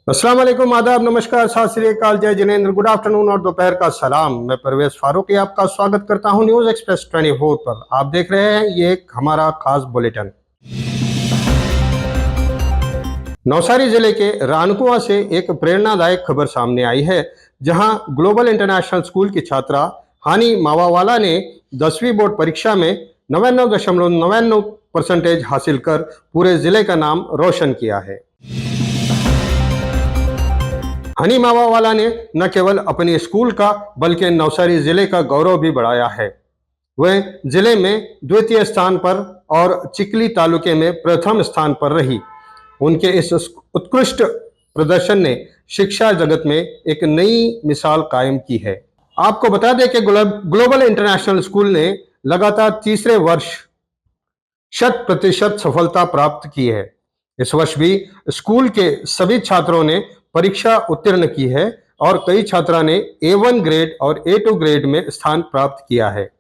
अस्सलाम वालेकुम, आदाब, नमस्कार, सत श्री अकाल, जय जिनेंद्र, गुड आफ्टरनून और दोपहर का सलाम। मैं परवेज फारूकी आपका स्वागत करता हूं न्यूज एक्सप्रेस 24 पर। आप देख रहे हैं ये एक हमारा खास बुलेटिन। नौसारी जिले के रानकुआ से एक प्रेरणादायक खबर सामने आई है, जहां ग्लोबल इंटरनेशनल स्कूल की छात्रा हानी मावावाला ने 10वीं बोर्ड परीक्षा में 99.99% हासिल कर पूरे जिले का नाम रोशन किया है। हनी मावावाला ने न केवल अपने स्कूल का बल्कि नवसारी जिले का गौरव भी बढ़ाया है। वह जिले में द्वितीय स्थान पर और चिकली तालुके में प्रथम स्थान पर रही। उनके इस उत्कृष्ट प्रदर्शन ने शिक्षा जगत में एक नई मिसाल कायम की है। आपको बता दें कि ग्लोबल इंटरनेशनल स्कूल ने लगातार तीसरे वर्ष 100% सफलता प्राप्त की है। इस वर्ष भी स्कूल के सभी छात्रों ने परीक्षा उत्तीर्ण की है और कई छात्रा ने A1 ग्रेड और A2 ग्रेड में स्थान प्राप्त किया है।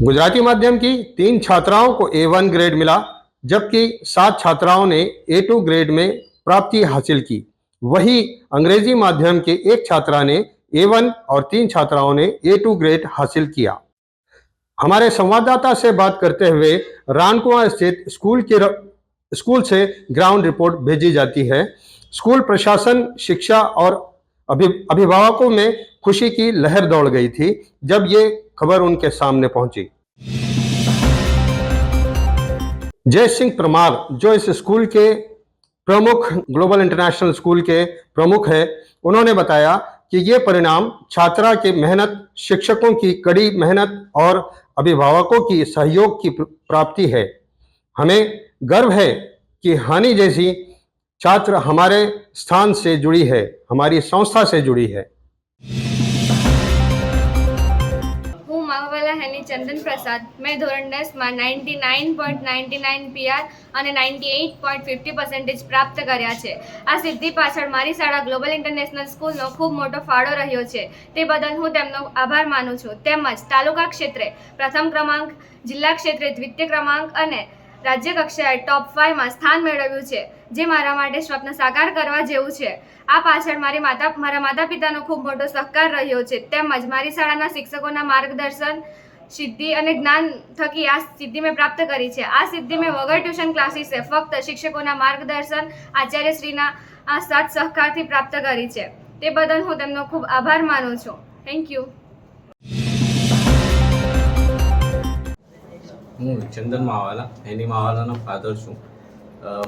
गुजराती माध्यम की 3 छात्राओं को A1 ग्रेड मिला, जबकि 7 छात्राओं ने A2 ग्रेड में प्राप्ति हासिल की। वही अंग्रेजी माध्यम की 1 छात्रा ने A1 और 3 छात्राओं ने A2 ग्रेड हासिल किया। हमारे संवाददाता से बात करते हुए रानकुआ स्थित स्कूल से ग्राउंड रिपोर्ट भेजी जाती है। स्कूल प्रशासन, शिक्षा और अभिभावकों में खुशी की लहर दौड़ गई थी जब ये खबर उनके सामने पहुंची। जय सिंह परमार, जो इस स्कूल के प्रमुख, ग्लोबल इंटरनेशनल स्कूल के प्रमुख है, उन्होंने बताया कि ये परिणाम छात्रा की मेहनत, शिक्षकों की कड़ी मेहनत और अभिभावकों की सहयोग की प्राप्ति है। हमें गर्व है कि हानि जैसी छात्र हमारे स्थान से जुड़ी है, हमारी संस्था से जुड़ी है। હું માવાવાલા હેની ચંદન પ્રસાદ. મેં ધોરણ 10માં 99.99 PR અને 98.50% પ્રાપ્ત કર્યા છે. આ સિદ્ધિ પાછળ મારી શાળા ગ્લોબલ ઇન્ટરનેશનલ સ્કૂલનો ખૂબ મોટો ફાળો રહ્યો છે. તે બદલ હું તેમનો આભાર માનું છું. તેમજ તાલુકા ક્ષેત્રે પ્રથમ ક્રમાંક, જિલ્લા ક્ષેત્રે દ્વિતીય ક્રમાંક અને રાજ્ય કક્ષાએ ટોપ 5માં સ્થાન મેળવ્યું છે, જે મારા માટે સ્વપ્ન સાકાર કરવા જેવું છે. આ પાછળ મારા માતા પિતાનો ખૂબ મોટો સહકાર રહ્યો છે. તેમજ મારી શાળાના શિક્ષકોના માર્ગદર્શન, સિદ્ધિ અને જ્ઞાન થકી આ સિદ્ધિ મેં પ્રાપ્ત કરી છે. આ સિદ્ધિ મેં વગર ટ્યુશન ક્લાસીસે ફક્ત શિક્ષકોના માર્ગદર્શન, આચાર્યશ્રીના સાથ સહકારથી પ્રાપ્ત કરી છે. તે બદલ હું તેમનો ખૂબ આભાર માનું છું. Thank you. હું ચંદન માવાલા, એની માવાલાનો ફાધર છું.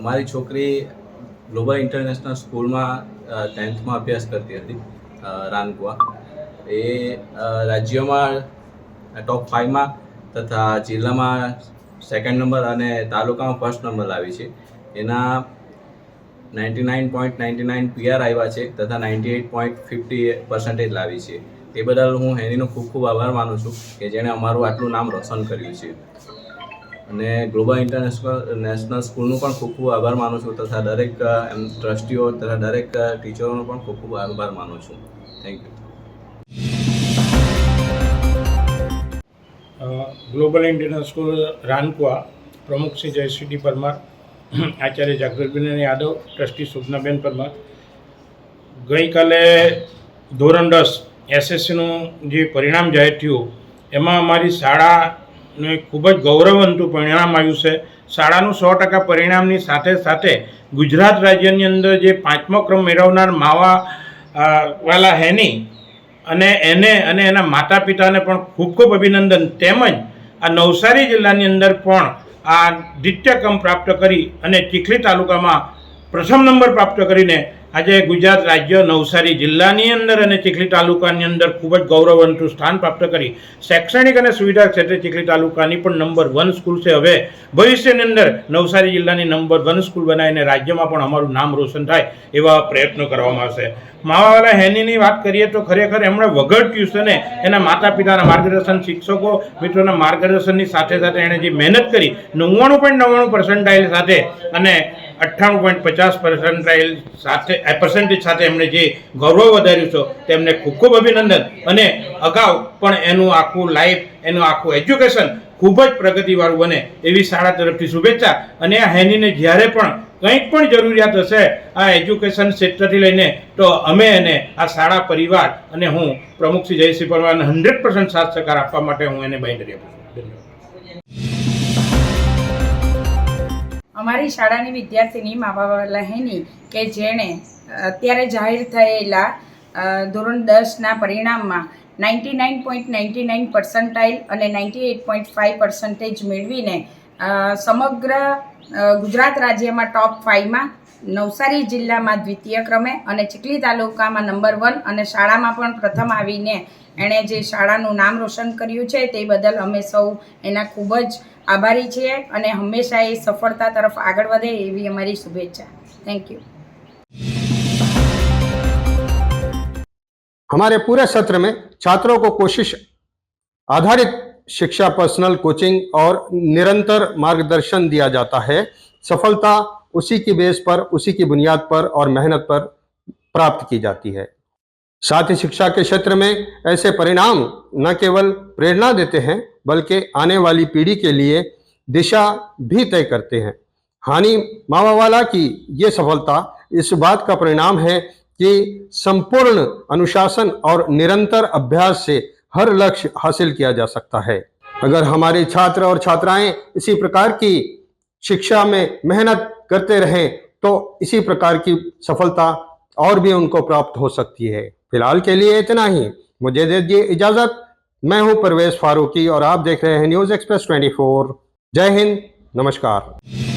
મારી છોકરી ગ્લોબલ ઇન્ટરનેશનલ સ્કૂલમાં 10થમાં અભ્યાસ કરતી હતી, રાનકુવા. એ રાજ્યમાં ટોપ 5માં તથા જિલ્લામાં સેકન્ડ નંબર અને તાલુકામાં ફર્સ્ટ નંબર લાવી છે. એના 99.99 PR આવ્યા છે તથા 98.50% લાવી છે. તે બદલ હું હેનીનો ખૂબ ખૂબ આભાર માનું છું કે જેણે અમારું આટલું નામ રોશન કર્યું છે. અને ગ્લોબલ ઇન્ટરનેશનલ સ્કૂલનું પણ ખૂબ ખૂબ આભાર માનું છું તથા દરેક ટ્રસ્ટીઓ તથા દરેક ટીચરોનો પણ ખૂબ ખૂબ આભાર માનું છું. Thank you. Global international school Ranakua પ્રમુખ શ્રી જયશ્રી ડી પરમાર, આચાર્ય જાગૃતબેન યાદવ, ટ્રસ્ટી સુજનાબેન પરમાર. ગઈકાલે ધોરણ 10 SSCનું જે પરિણામ જાહેર થયું એમાં અમારી શાળાનું ખૂબ જ ગૌરવવંતું પરિણામ આવ્યું છે. શાળાનું 100% પરિણામની સાથે સાથે ગુજરાત રાજ્યની અંદર જે 5મો ક્રમ મેળવનાર માવાવાલા હેની અને એના માતા પિતાને પણ ખૂબ ખૂબ અભિનંદન. તેમજ આ નવસારી જિલ્લાની અંદર પણ આ દ્વિતીય ક્રમ પ્રાપ્ત કરી અને ચીખલી તાલુકામાં પ્રથમ નંબર પ્રાપ્ત કરીને આજે ગુજરાત રાજ્ય નવસારી જિલ્લાની અંદર અને ચીખલી તાલુકાની અંદર ખૂબ જ ગૌરવવંતું સ્થાન પ્રાપ્ત કરી શૈક્ષણિક અને સુવિધા ક્ષેત્રે ચીખલી તાલુકાની પણ નંબર 1 સ્કૂલ છે. હવે ભવિષ્યની અંદર નવસારી જિલ્લાની નંબર 1 સ્કૂલ બનાવીને રાજ્યમાં પણ અમારું નામ રોશન થાય એવા પ્રયત્નો કરવામાં આવશે. માવાવાલા હેનીની વાત કરીએ તો ખરેખર એમણે વગર ટ્યુશને એના માતા પિતાના માર્ગદર્શન, શિક્ષકો મિત્રોના માર્ગદર્શનની સાથે સાથે એણે જે મહેનત કરી 99.99% સાથે અને 98.50% સાથે પર્સન્ટેજ સાથે એમણે જે ગૌરવ વધાર્યું છે તેમને ખૂબ ખૂબ અભિનંદન. અને અગાઉ પણ એનું આખું લાઈફ, એનું આખું એજ્યુકેશન ખૂબ જ પ્રગતિવાળું બને એવી શાળા તરફથી શુભેચ્છા. અને આ હેનીને જ્યારે પણ કંઈક પણ જરૂરિયાત હશે આ એજ્યુકેશન ક્ષેત્રથી લઈને, તો અમે એને આ શાળા પરિવાર અને હું પ્રમુખ શ્રી જયસિંહ પરમારને 100% સાથ સહકાર આપવા માટે હું એને બાંયધરી આપું છું. ધન્યવાદ. અમારી શાળાની વિદ્યાર્થીની માવાવાલા હેની કે જેણે અત્યારે જાહેર થયેલા ધોરણ 10ના પરિણામમાં 99.99% અને 98.5% મેળવીને સમગ્ર ગુજરાત રાજ્યમાં ટોપ 5માં, નવસારી જિલ્લામાં દ્વિતીય ક્રમે અને ચીખલી તાલુકામાં નંબર 1 અને શાળામાં પણ પ્રથમ આવીને એણે જે શાળાનું નામ રોશન કર્યું છે તે બદલ અમે સૌ એના ખૂબ જ આભારી છીએ અને હંમેશા એ સફળતા તરફ આગળ વધે એવી અમારી શુભેચ્છા. Thank you. हमारे पूरे सत्र में छात्रों को कोशिश आधारित शिक्षा, पर्सनल कोचिंग और निरंतर मार्गदर्शन दिया जाता है. सफलता उसी की बेस पर, उसी की बुनियाद पर और मेहनत पर प्राप्त की जाती है. साथ ही शिक्षा के क्षेत्र में ऐसे परिणाम न केवल प्रेरणा देते हैं बल्कि आने वाली पीढ़ी के लिए दिशा भी तय करते हैं. हानि मावावाला की ये सफलता इस बात का परिणाम है कि संपूर्ण अनुशासन और निरंतर अभ्यास से हर लक्ष्य हासिल किया जा सकता है. अगर हमारे छात्र और छात्राएं इसी प्रकार की शिक्षा में मेहनत करते रहें तो इसी प्रकार की सफलता और भी उनको प्राप्त हो सकती है. फिलहाल के लिए इतना ही. मुझे दे दीजिए इजाजत. मैं हूं परवेज फारूकी और आप देख रहे हैं न्यूज़ एक्सप्रेस 24. जय हिंद, नमस्कार.